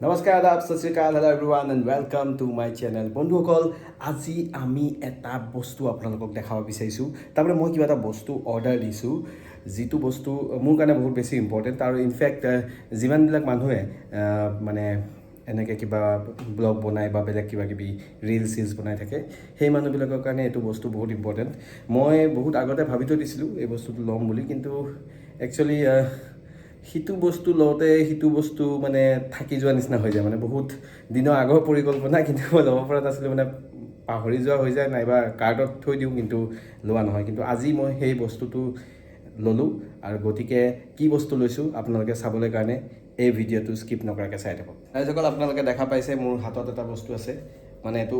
নমস্কাৰ আদাব সত শ্ৰী আকাল hello everyone and welcome to my channel বন্ধুসকল আজি আমি এটা বস্তু আপোনালোকক দেখাব বিচাৰিছোঁ তাৰমানে মই কিবা এটা বস্তু অৰ্ডাৰ দিছোঁ যিটো বস্তু মোৰ কাৰণে বহুত বেছি ইম্পৰ্টেণ্ট আৰু ইনফেক্ট যিমানবিলাক মানুহে মানে এনেকৈ কিবা ব্লগ বনায় বা বেলেগ কিবা কিবি ৰিলছ চিলছ বনাই থাকে সেই মানুহবিলাকৰ কাৰণে এইটো বস্তু বহুত ইম্পৰ্টেণ্ট মই বহুত আগতে ভাবি থৈ দিছিলোঁ এই বস্তুটো ল'ম বুলি কিন্তু একচুৱেলি সিটো বস্তু লওঁতে সিটো বস্তু মানে থাকি যোৱা নিচিনা হৈ যায় মানে বহুত দিনৰ আগৰ পৰিকল্পনা কিন্তু মই ল'ব পৰা নাছিলোঁ মানে পাহৰি যোৱা হৈ যায় নাইবা কাৰ্টত থৈ দিওঁ কিন্তু লোৱা নহয় কিন্তু আজি মই সেই বস্তুটো ল'লোঁ আৰু গতিকে কি বস্তু লৈছোঁ আপোনালোকে চাবলৈ কাৰণে এই ভিডিঅ'টো স্কিপ নকৰাকৈ চাই থাকক ৰাইজসকল আপোনালোকে দেখা পাইছে মোৰ হাতত এটা বস্তু আছে মানে এইটো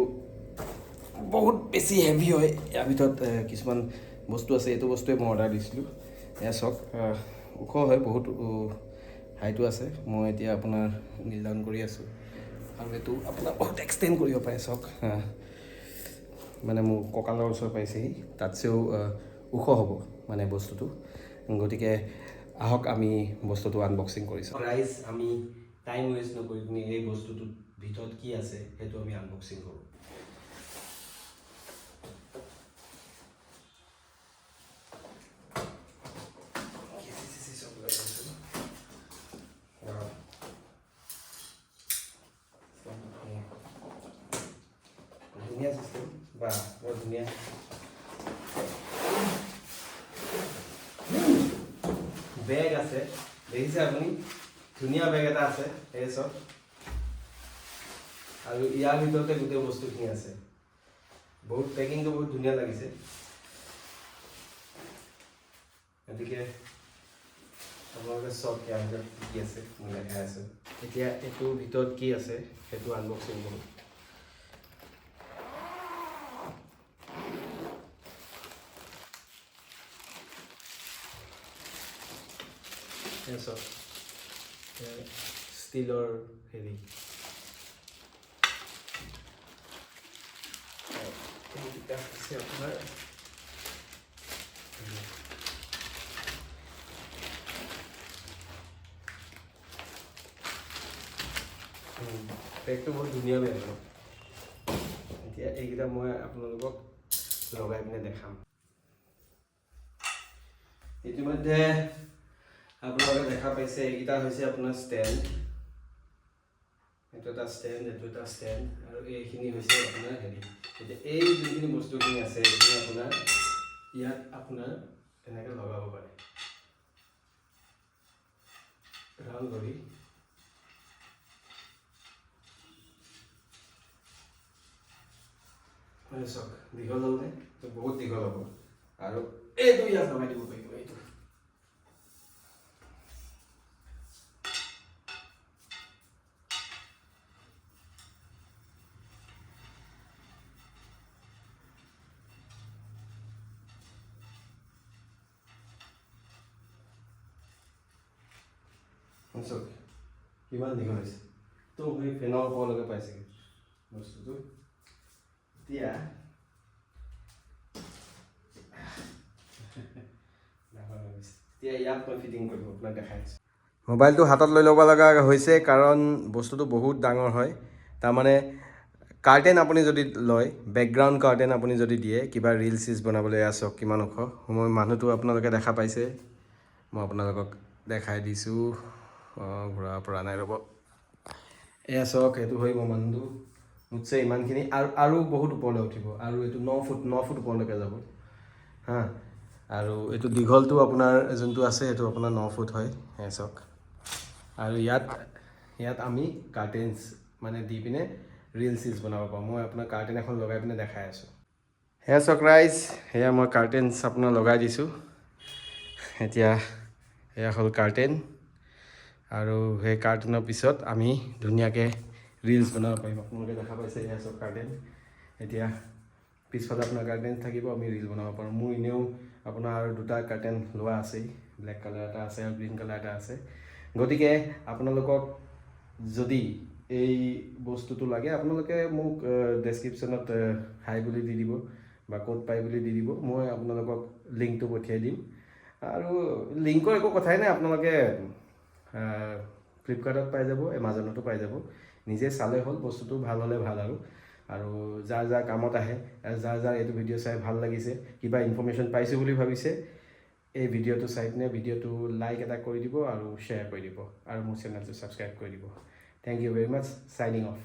বহুত বেছি হেভি হয় ইয়াৰ ভিতৰত কিছুমান বস্তু আছে এইটো বস্তুৱে মই অৰ্ডাৰ দিছিলোঁ এয়া চাওক ওখ হয় বহুত হাইটো আছে মই এতিয়া আপোনাৰ নীল ডাউন কৰি আছোঁ আৰু এইটো আপোনাৰ বহুত এক্সটেণ্ড কৰিব পাৰে চাওক মানে মোৰ কঁকালৰ ওচৰ পাইছেহি তাতছেও ওখ হ'ব মানে বস্তুটো গতিকে আহক আমি বস্তুটো আনবক্সিং কৰিছোঁ ৰাইজ আমি টাইম ৱেষ্ট নকৰি পিনি এই বস্তুটোৰ ভিতৰত কি আছে সেইটো আমি আনবক্সিং কৰোঁ ধুনীয়া চিষ্টেম বা বৰ ধুনীয়া বেগ আছে দেখিছে আপুনি ধুনীয়া বেগ এটা আছে এই চব আৰু ইয়াৰ ভিতৰতে গোটেই বস্তুখিনি আছে বহুত পেকিংটো বহুত ধুনীয়া লাগিছে গতিকে আপোনালোকে চব ইয়াৰ ভিতৰত কি আছে মই দেখাই আছোঁ এতিয়া এইটোৰ ভিতৰত কি আছে সেইটো আনবক্সিং কৰোঁ চব ষ্টীলৰ হেৰি এইকেইটা আছে আপোনাৰ বেগটো বহুত ধুনীয়া বেগ ন এতিয়া এইকেইটা মই আপোনালোকক লগাই পিনে দেখাম ইতিমধ্যে আপোনালোকে দেখা পাইছে এইকেইটা হৈছে আপোনাৰ ষ্টেণ্ড এইটো এটা ষ্টেণ্ড এইটো এটা ষ্টেণ্ড আৰু এইখিনি হৈছে আপোনাৰ হেৰি এতিয়া এই যোনখিনি বস্তুখিনি আছে এইখিনি আপোনাৰ ইয়াত আপোনাৰ এনেকৈ লগাব পাৰে ৰাউণ্ড কৰি মানে চাওক দীঘল হ'লনে বহুত দীঘল হ'ব আৰু এইটো ইয়াত লগাই দিব পাৰিব এইটো চাওক কিমান দীঘল হৈছে তো সেই ফেনৰ ওপৰলৈকে পাইছেগৈ বস্তুটো এতিয়া ইয়াত মই ফিটিং কৰিব আপোনাক দেখাই আছোঁ মোবাইলটো হাতত লৈ ল'ব লগা হৈছে কাৰণ বস্তুটো বহুত ডাঙৰ হয় তাৰমানে কাৰ্টেন আপুনি যদি লয় বেকগ্ৰাউণ্ড কাৰ্টেন আপুনি যদি দিয়ে কিবা ৰিল চিলছ বনাবলৈ চাওক কিমান ওখ মই মানুহটো আপোনালোকে দেখা পাইছে মই আপোনালোকক দেখাই দিছোঁ ঘূৰাব পৰা নাই ৰ'ব এয়া চাওক সেইটো হৈ মই মানুহটো মুঠছে ইমানখিনি আৰু বহুত ওপৰলৈ উঠিব আৰু এইটো 9 ফুট ওপৰলৈকে যাব হা আৰু এইটো দীঘলটো আপোনাৰ যোনটো আছে সেইটো আপোনাৰ 9 ফুট হয় এয়া চাওক আৰু ইয়াত আমি কাৰ্টেন্স মানে দি পিনে ৰিল চিলছ বনাব পাৰোঁ মই আপোনাৰ কাৰ্টেন এখন লগাই পিনে দেখাই আছোঁ সেয়া চাওক ৰাইজ সেয়া মই কাৰ্টেন্স আপোনাৰ লগাই দিছোঁ এতিয়া এয়া হ'ল কাৰ্টেন আৰু সেই কাৰ্টেনৰ পিছত আমি ধুনীয়াকৈ ৰিলছ বনাব পাৰিম আপোনালোকে দেখা পাইছে এয়া চব কাৰ্টেন এতিয়া পিছফালে আপোনাৰ কাৰ্টেন থাকিব আমি ৰিল বনাব পাৰোঁ মোৰ এনেও আপোনাৰ আৰু দুটা কাৰ্টেন লোৱা আছেই ব্লেক কালাৰ এটা আছে আৰু গ্ৰীণ কালাৰ এটা আছে গতিকে আপোনালোকক যদি এই বস্তুটো লাগে আপোনালোকে মোক ডেছক্ৰিপশ্যনত হাই বুলি দি দিব বা ক'ত পাই বুলি দি দিব মই আপোনালোকক লিংকটো পঠিয়াই দিম আৰু লিংকৰ একো কথাই নাই আপোনালোকে ফ্লিপকাৰ্টত পাই যাব, এমাজনতো পাই যাব। নিজে চালে হ'ল, বস্তুটো ভাল হ'লে ভাল আৰু যাৰ যাৰ কামত আহে, যাৰ যাৰ এইটো ভিডিঅ' চাই ভাল লাগিছে, কিবা ইনফৰ্মেশ্যন পাইছোঁ বুলি ভাবিছে, এই ভিডিঅ'টো চাই পিনে ভিডিঅ'টো লাইক এটা কৰি দিব আৰু শ্বেয়াৰ কৰি দিব আৰু মোৰ চেনেলটো ছাবস্ক্ৰাইব কৰি দিব। Thank you very much, signing of.